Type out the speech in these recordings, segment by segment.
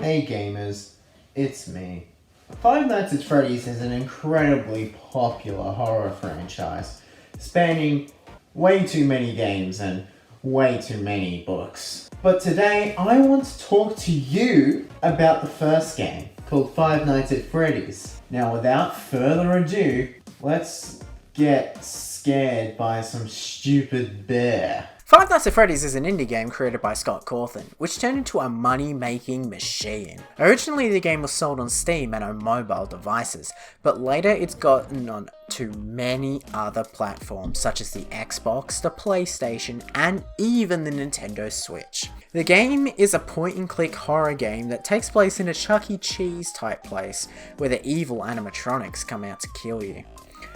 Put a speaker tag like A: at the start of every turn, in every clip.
A: Hey gamers, it's me. Five Nights at Freddy's is an incredibly popular horror franchise, spanning way too many games and way too many books. But today I want to talk to you about the first game, called Five Nights at Freddy's. Now without further ado, let's get scared by some stupid bear.
B: Five Nights at Freddy's is an indie game created by Scott Cawthon, which turned into a money-making machine. Originally the game was sold on Steam and on mobile devices, but later it's gotten on to many other platforms such as the Xbox, the PlayStation, and even the Nintendo Switch. The game is a point-and-click horror game that takes place in a Chuck E. Cheese type place, where the evil animatronics come out to kill you.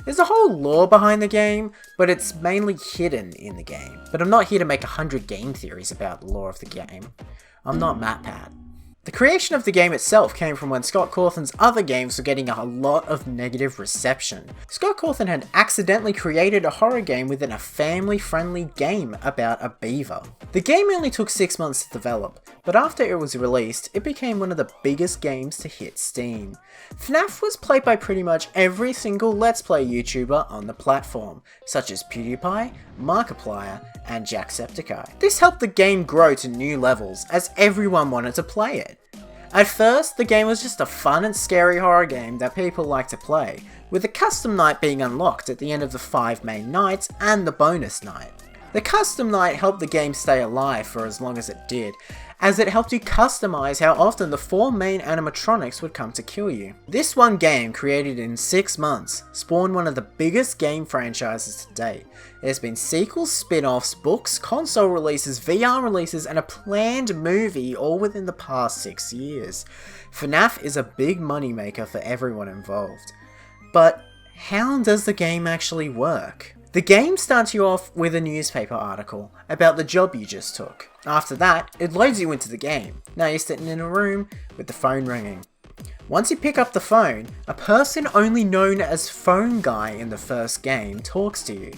B: There's a whole lore behind the game, but it's mainly hidden in the game. But I'm not here to make 100 game theories about the lore of the game. I'm not MatPat. The creation of the game itself came from when Scott Cawthon's other games were getting a lot of negative reception. Scott Cawthon had accidentally created a horror game within a family-friendly game about a beaver. The game only took 6 months to develop, but after it was released, it became one of the biggest games to hit Steam. FNAF was played by pretty much every single Let's Play YouTuber on the platform, such as PewDiePie, Markiplier, and Jacksepticeye. This helped the game grow to new levels, as everyone wanted to play it. At first, the game was just a fun and scary horror game that people liked to play, with the custom night being unlocked at the end of the 5 main nights and the bonus night. The custom night helped the game stay alive for as long as it did, as it helped you customize how often the 4 main animatronics would come to kill you. This one game, created in 6 months, spawned one of the biggest game franchises to date. There's been sequels, spin-offs, books, console releases, VR releases, and a planned movie all within the past 6 years. FNAF is a big moneymaker for everyone involved. But how does the game actually work? The game starts you off with a newspaper article about the job you just took. After that, it loads you into the game. Now you're sitting in a room with the phone ringing. Once you pick up the phone, a person only known as Phone Guy in the first game talks to you.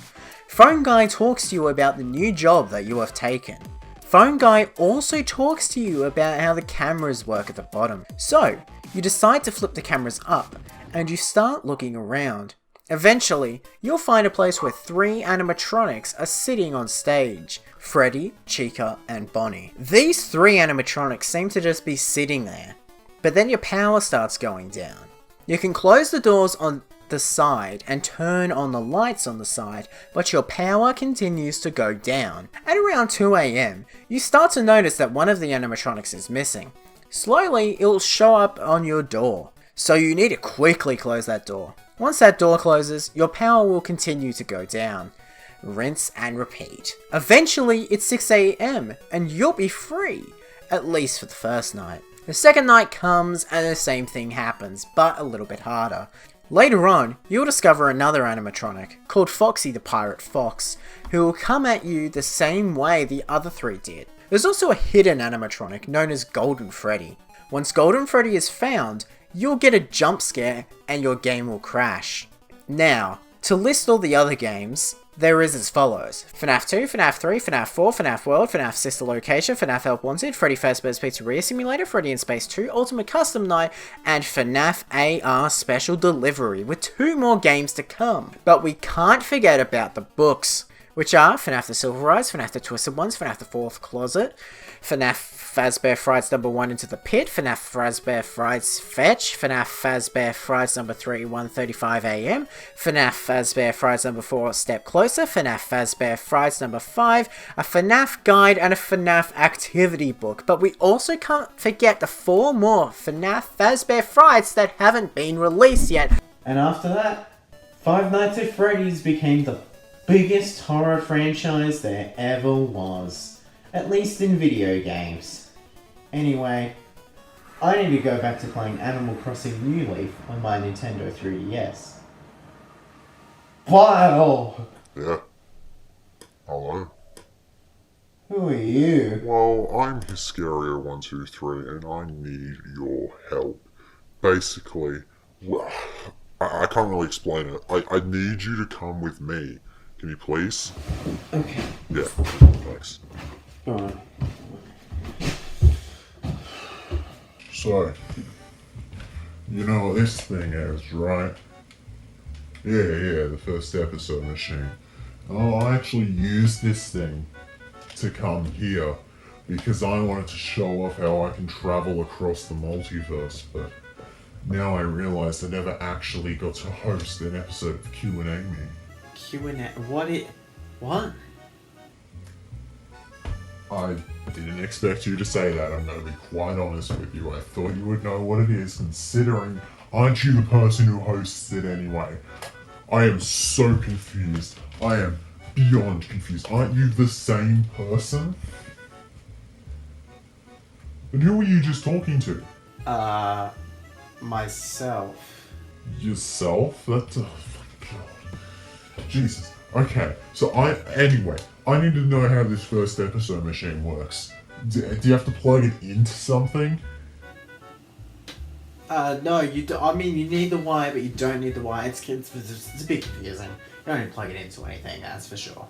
B: Phone Guy talks to you about the new job that you have taken. Phone Guy also talks to you about how the cameras work at the bottom. So, you decide to flip the cameras up, and you start looking around. Eventually, you'll find a place where 3 animatronics are sitting on stage. Freddy, Chica, and Bonnie. These 3 animatronics seem to just be sitting there. But then your power starts going down. You can close the doors on the side and turn on the lights on the side, but your power continues to go down. At around 2 AM, you start to notice that one of the animatronics is missing. Slowly, it'll show up on your door. So you need to quickly close that door. Once that door closes, your power will continue to go down. Rinse and repeat. Eventually, it's 6 AM and you'll be free, at least for the first night. The second night comes and the same thing happens, but a little bit harder. Later on, you'll discover another animatronic, called Foxy the Pirate Fox, who will come at you the same way the other 3 did. There's also a hidden animatronic known as Golden Freddy. Once Golden Freddy is found, you'll get a jump scare and your game will crash. Now, to list all the other games, there is as follows: FNAF 2, FNAF 3, FNAF 4, FNAF World, FNAF Sister Location, FNAF Help Wanted, Freddy Fazbear's Pizzeria Simulator, Freddy in Space 2, Ultimate Custom Night, and FNAF AR Special Delivery, with 2 more games to come. But we can't forget about the books, which are FNAF The Silver Rise, FNAF The Twisted Ones, FNAF The Fourth Closet, FNAF Fazbear Frights number 1 Into the Pit, FNAF Fazbear Frights Fetch, FNAF Fazbear Frights number 3 1:35 AM, FNAF Fazbear Frights number 4 Step Closer, FNAF Fazbear Frights number 5, a FNAF guide, and a FNAF activity book. But we also can't forget the 4 more FNAF Fazbear Frights that haven't been released yet.
A: And after that, Five Nights at Freddy's became the biggest horror franchise there ever was. At least in video games. Anyway, I need to go back to playing Animal Crossing New Leaf on my Nintendo 3DS. Wow!
C: Yeah. Hello.
A: Who are you?
C: Well, I'm Hismario123 and I need your help. Basically, well, I can't really explain it. I need you to come with me. Can you please?
A: Okay.
C: Yeah, thanks.
A: Go on.
C: So So, you know what this thing is, right? Yeah, the first episode machine. Oh, I actually used this thing to come here because I wanted to show off how I can travel across the multiverse, but now I realize I never actually got to host an episode of Q&A Me.
A: Q&A? What?
C: I didn't expect you to say that, I'm going to be quite honest with you. I thought you would know what it is, considering aren't you the person who hosts it anyway? I am so confused. I am beyond confused. Aren't you the same person? And who were you just talking to?
A: Myself.
C: Yourself? That's oh my god. Jesus. Okay, so anyway, I need to know how this first episode machine works. Do you have to plug it into something?
A: No, you do, I mean, you need the wire, but you don't need the wire. It's a bit confusing. You don't need to plug it into anything, that's for sure.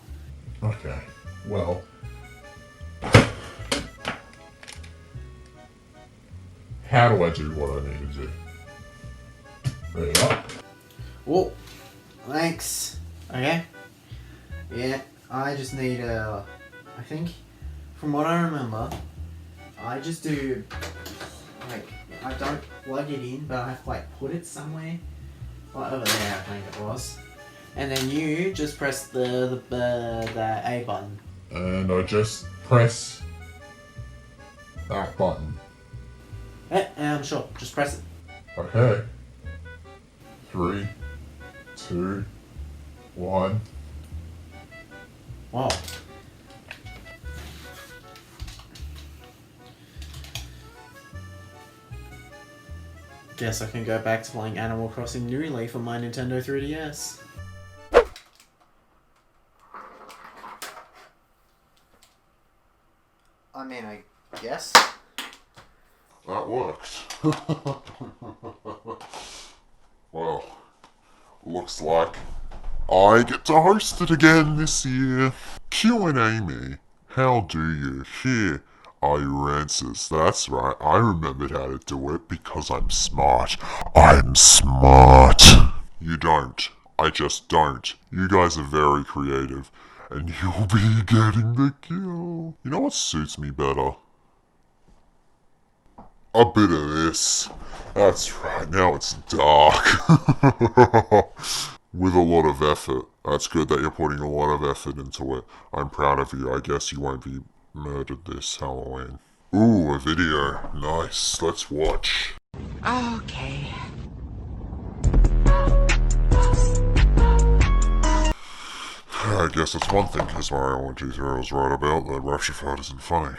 C: Okay, well. How do I do what I need to do? There you go.
A: Oh, thanks. Okay. Yeah, I just need I think, from what I remember, I just do, like, I don't plug it in, but I have to, like, put it somewhere. Like, over there, I think it was. And then you just press the A button.
C: And I just press that button.
A: Sure, just press it.
C: Okay. 3, 2, 1.
A: Wow. Guess I can go back to playing Animal Crossing New Leaf on my Nintendo 3DS. I mean, I guess.
C: That worked. Well, looks like I get to host it again this year. Q&A Me, how do you? Here are your answers. That's right, I remembered how to do it because I'm smart. I'm smart. You don't. I just don't. You guys are very creative, and you'll be getting the kill. You know what suits me better? A bit of this. That's right, now it's dark. With a lot of effort. That's good that you're putting a lot of effort into it. I'm proud of you. I guess you won't be murdered this Halloween. Ooh, a video. Nice. Let's watch.
D: Okay.
C: I guess that's one thing Hismario123 was right about, that Rapture Fight isn't funny.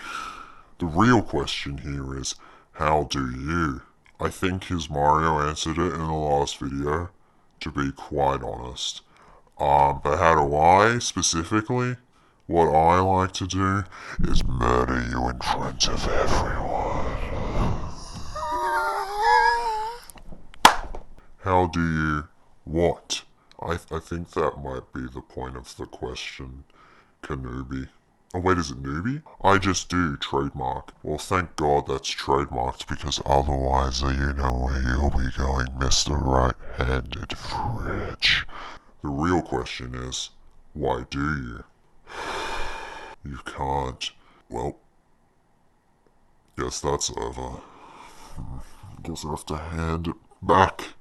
C: The real question here is, how do you? I think Hismario answered it in the last video, to be quite honest. But how do I, specifically? What I like to do is murder you in front of everyone. How do you what? I think that might be the point of the question, Kanubi. Oh wait, is it newbie? I just do, trademark. Well, thank God that's trademarked, because otherwise you know where you'll be going, Mr. Right-Handed Fridge. The real question is, why do you? You can't. Well, guess that's over. Guess I have to hand it back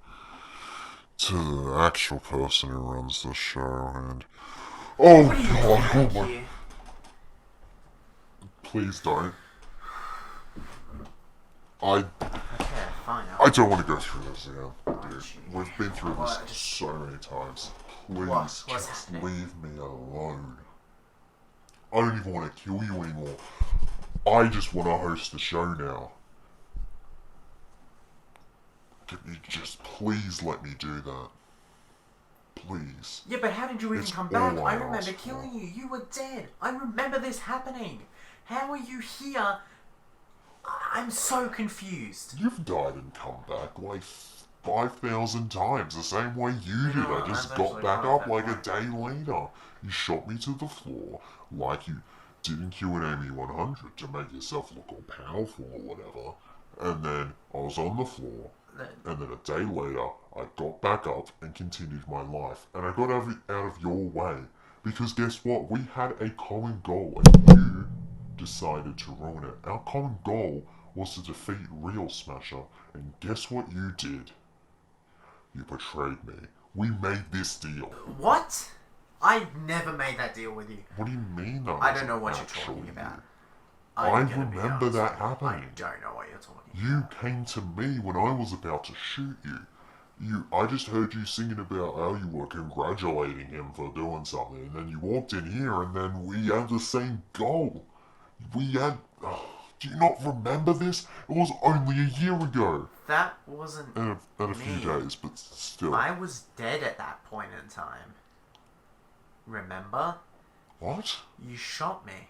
C: to the actual person who runs the show, and... Oh god, oh my... Please don't. I don't want to go through this again, dude. We've been through this so many times. Please, just leave me alone. I don't even want to kill you anymore. I just want to host the show now. Can you just please let me do that? Please.
B: Yeah, but how did you even
C: It's
B: come back?
C: all
B: I
C: I
B: remember
C: ask
B: killing
C: for.
B: you. You were dead. I remember this happening. How are you here? I'm so confused.
C: You've died and come back like 5,000 times, the same way you did. I just got back up like a day later. You shot me to the floor like you did in Q&A Me 100 to make yourself look all powerful or whatever. And then I was on the floor, and then a day later, I got back up and continued my life. And I got out of your way. Because guess what? We had a common goal, and you decided to ruin it. Our common goal was to defeat Real Smasher, and guess what you did? You betrayed me. We made this deal.
B: What? I never made that deal with you.
C: What do you mean
B: I don't know what you're talking about.
C: I remember that happening.
B: I don't know what you're talking
C: You
B: about.
C: came to me when I was about to shoot you. I just heard you singing about how you were congratulating him for doing something, and then you walked in here, and then we had the same goal. We had... do you not remember this? It was only a year ago.
B: That wasn't
C: And a few
B: me.
C: days, but still.
B: I was dead at that point in time. Remember?
C: What?
B: You shot me.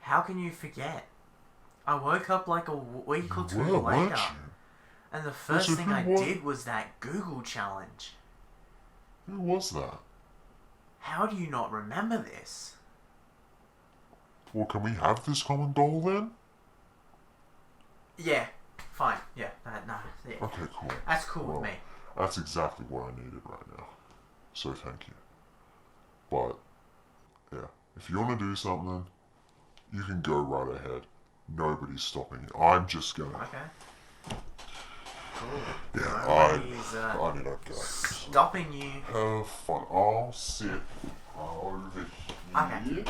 B: How can you forget? I woke up like a week or two
C: Well,
B: later.
C: weren't you?
B: And the first
C: So
B: thing
C: who
B: I
C: wa-
B: did was that Google challenge.
C: Who was that?
B: How do you not remember this?
C: Well, can we have this common goal then?
B: Yeah, fine. Yeah, no, yeah.
C: Okay, cool.
B: That's cool
C: Well,
B: with me.
C: That's exactly what I needed right now. So thank you. But, yeah, if you want to do something, you can go right ahead. Nobody's stopping you. I'm just gonna...
B: Okay. Cool.
C: Yeah,
B: Nobody's,
C: I mean, okay.
B: stopping you.
C: Have fun. I'll sit over here.
B: Okay.
C: You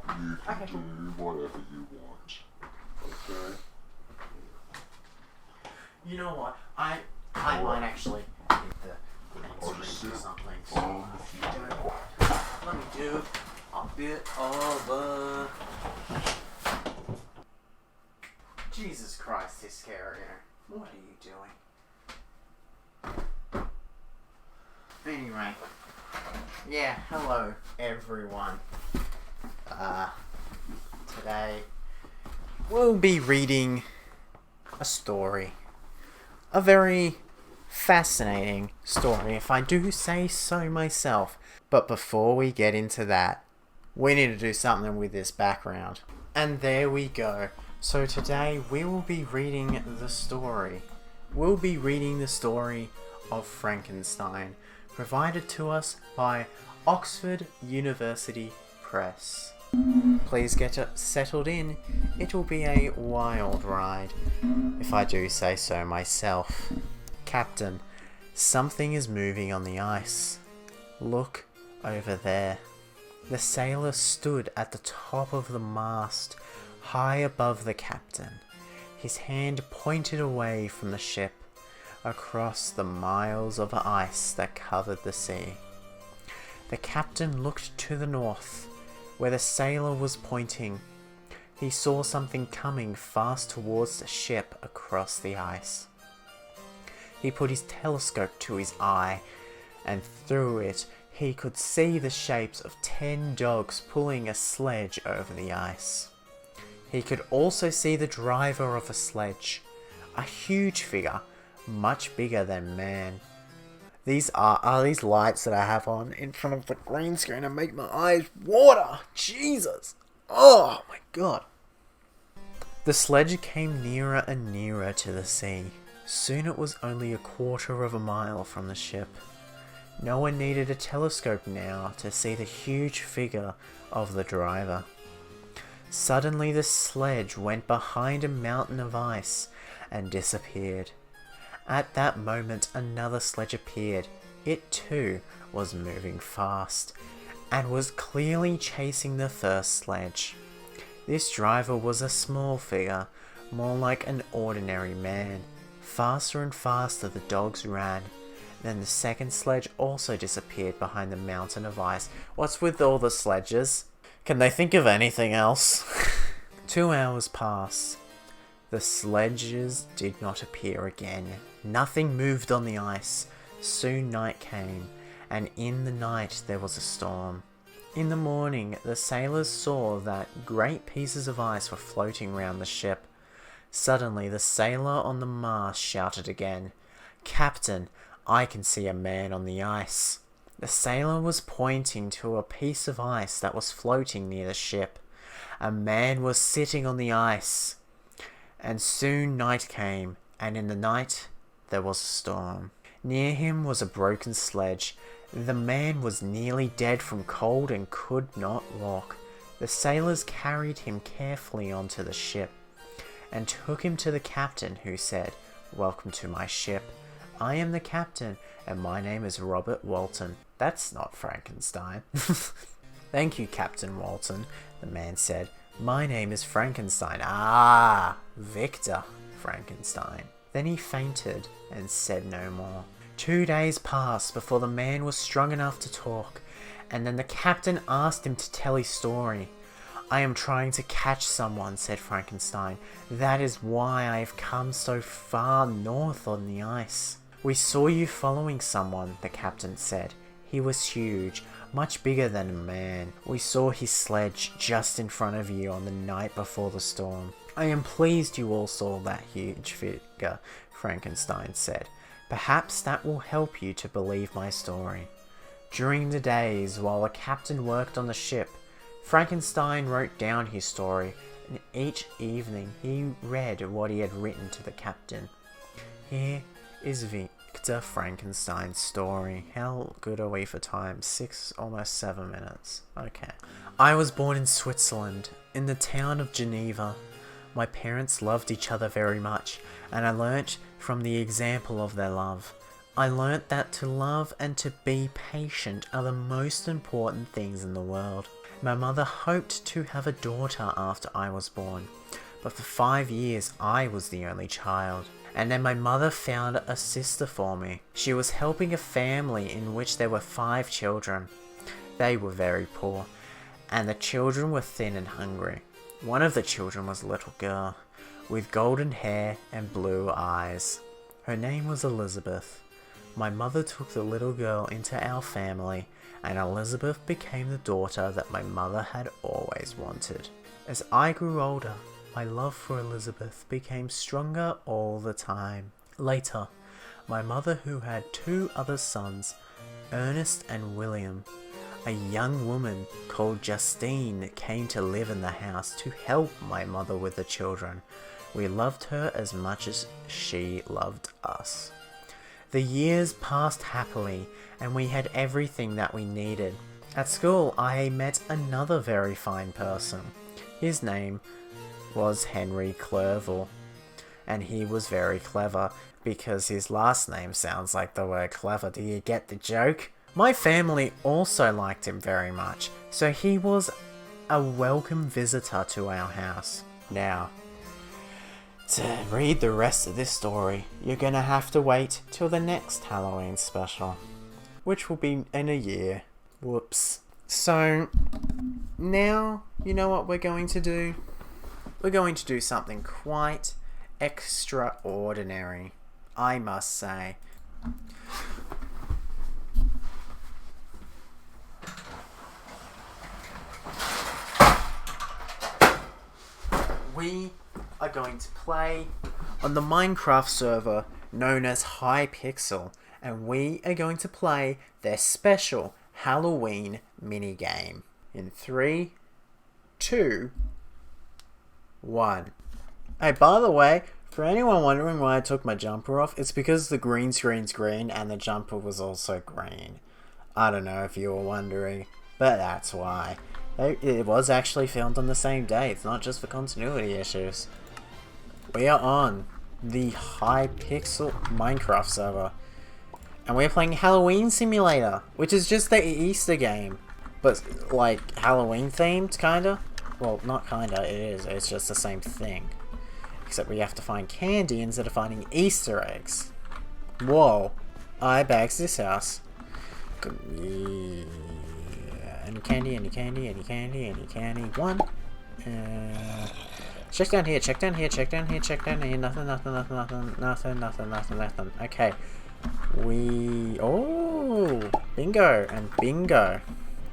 C: can
B: Okay,
C: do
B: cool.
C: whatever you want. Okay?
B: You know what? I might actually hit the green
C: I'll just
B: screen or
C: sit
B: something.
C: on the floor.
B: Let me do a bit of Jesus Christ, Hysteria. What are you doing? Anyway. Yeah, hello everyone. Today we'll be reading a story. A very fascinating story, if I do say so myself. But before we get into that, we need to do something with this background. And there we go. So today we will be reading the story. We'll be reading the story of Frankenstein, provided to us by Oxford University Press. Please get settled in. It will be a wild ride, if I do say so myself. Captain, something is moving on the ice. Look over there. The sailor stood at the top of the mast, high above the captain. His hand pointed away from the ship, across the miles of ice that covered the sea. The captain looked to the north, where the sailor was pointing. He saw something coming fast towards the ship across the ice. He put his telescope to his eye, and through it he could see the shapes of 10 dogs pulling a sledge over the ice. He could also see the driver of a sledge, a huge figure, much bigger than man. These are these lights that I have on in front of the green screen and make my eyes water. Jesus. Oh my god. The sledge came nearer and nearer to the sea. Soon it was only a quarter of a mile from the ship. No one needed a telescope now to see the huge figure of the driver. Suddenly the sledge went behind a mountain of ice and disappeared. At that moment another sledge appeared. It too was moving fast and was clearly chasing the first sledge. This driver was a small figure, more like an ordinary man. Faster and faster the dogs ran. Then the second sledge also disappeared behind the mountain of ice. What's with all the sledges? Can they think of anything else? 2 hours passed. The sledges did not appear again. Nothing moved on the ice. Soon night came, and in the night there was a storm. In the morning, the sailors saw that great pieces of ice were floating round the ship. Suddenly, the sailor on the mast shouted again, "Captain, I can see a man on the ice." The sailor was pointing to a piece of ice that was floating near the ship. A man was sitting on the ice. And soon night came, and in the night there was a storm. Near him was a broken sledge. The man was nearly dead from cold and could not walk. The sailors carried him carefully onto the ship and took him to the captain, who said, "Welcome to my ship. I am the captain, and my name is Robert Walton." That's not Frankenstein. "Thank you, Captain Walton," the man said. "My name is Frankenstein." "Ah, Victor Frankenstein." Then he fainted and said no more. 2 days passed before the man was strong enough to talk, and then the captain asked him to tell his story. "I am trying to catch someone," said Frankenstein. "That is why I have come so far north on the ice." "We saw you following someone," the captain said. "He was huge, much bigger than a man. We saw his sledge just in front of you on the night before the storm." "I am pleased you all saw that huge figure," Frankenstein said. "Perhaps that will help you to believe my story." During the days while the captain worked on the ship, Frankenstein wrote down his story, and each evening he read what he had written to the captain. Here is Victor Frankenstein's story. How good are we for time? 6, almost 7 minutes. Okay. "I was born in Switzerland, in the town of Geneva. My parents loved each other very much, and I learnt from the example of their love. I learnt that to love and to be patient are the most important things in the world. My mother hoped to have a daughter after I was born, but for 5 years I was the only child. And then my mother found a sister for me. She was helping a family in which there were 5 children. They were very poor, and the children were thin and hungry. One of the children was a little girl, with golden hair and blue eyes. Her name was Elizabeth. My mother took the little girl into our family, and Elizabeth became the daughter that my mother had always wanted. As I grew older, my love for Elizabeth became stronger all the time. Later, my mother, who had 2 other sons, Ernest and William, a young woman called Justine, came to live in the house to help my mother with the children. We loved her as much as she loved us. The years passed happily, and we had everything that we needed. At school, I met another very fine person. His name was Henry Clerval, and he was very clever, because his last name sounds like the word clever. Do you get the joke? My family also liked him very much, so he was a welcome visitor to our house. Now, to read the rest of this story, you're gonna have to wait till the next Halloween special, which will be in a year. Whoops. So, now, you know what we're going to do? We're going to do something quite extraordinary, I must say. We are going to play on the Minecraft server known as Hypixel, and we are going to play their special Halloween minigame. In 3, 2, 1. Hey, by the way, for anyone wondering why I took my jumper off, it's because the green screen's green and the jumper was also green. I don't know if you were wondering, but that's why. It was actually filmed on the same day. It's not just for continuity issues. We are on the Hypixel Minecraft server, and we're playing Halloween Simulator, which is just the Easter game, but like Halloween themed, kinda. Well, not kinda, it is. It's just the same thing, except we have to find candy instead of finding Easter eggs. Whoa! I bags this house. Any candy, any candy, any candy, any candy. 1. Check down here, check down here, check down here, check down here. Nothing, nothing, nothing, nothing, nothing, nothing, nothing, nothing. Okay. Oh! Bingo and bingo.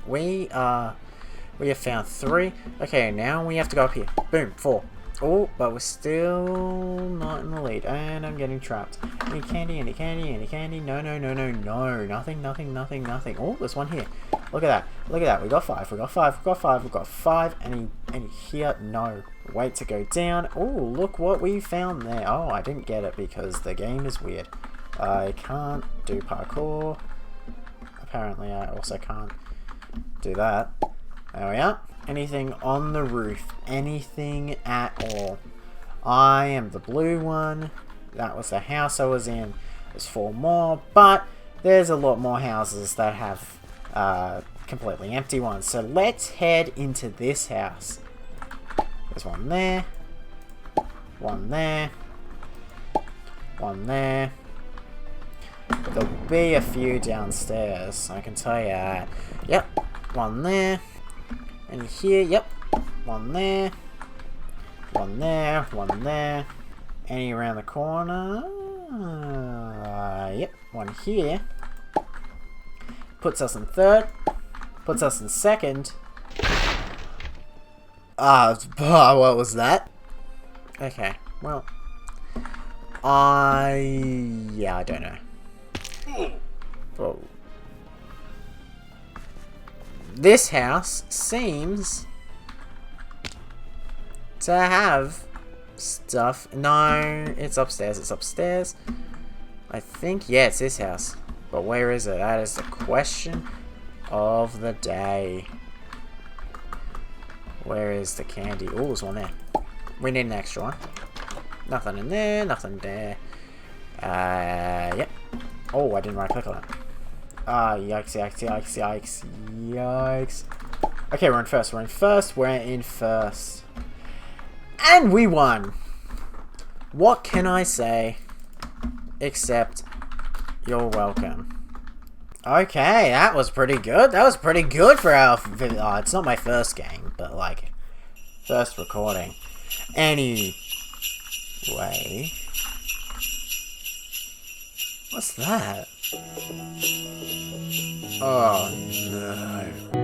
B: We have found 3. Okay, now we have to go up here. Boom, 4. Oh, but we're still not in the lead. And I'm getting trapped. Any candy, any candy, any candy? No, no, no, no, no. Nothing, nothing, nothing, nothing. Oh, there's one here. Look at that. Look at that. We got 5. We got 5. We got 5. We got 5. Any here? No. Wait to go down. Oh, look what we found there. Oh, I didn't get it because the game is weird. I can't do parkour. Apparently, I also can't do that. There we are. Anything on the roof. Anything at all. I am the blue one. That was the house I was in. There's 4 more, but there's a lot more houses that have completely empty ones. So let's head into this house. There's one there. One there. One there. There'll be a few downstairs, I can tell you that. Yep, one there. And here, yep. One there. One there, one there. Any around the corner? Yep, one here. Puts us in 3rd. Puts us in 2nd. What was that? Okay, well. Yeah, I don't know. Oh. This house seems to have stuff. No, it's upstairs. It's upstairs. I think, yeah, it's this house. But where is it? That is the question of the day. Where is the candy? Oh, there's one there. We need an extra one. Nothing in there. Nothing there. Yep. Oh, I didn't right click on it. Yikes, yikes, yikes, yikes, yikes. Okay, we're in first. We're in first. We're in first. And we won. What can I say? Except, you're welcome. Okay, that was pretty good. That was pretty good for our... it's not my first game, but like, first recording. Anyway. What's that? Oh no.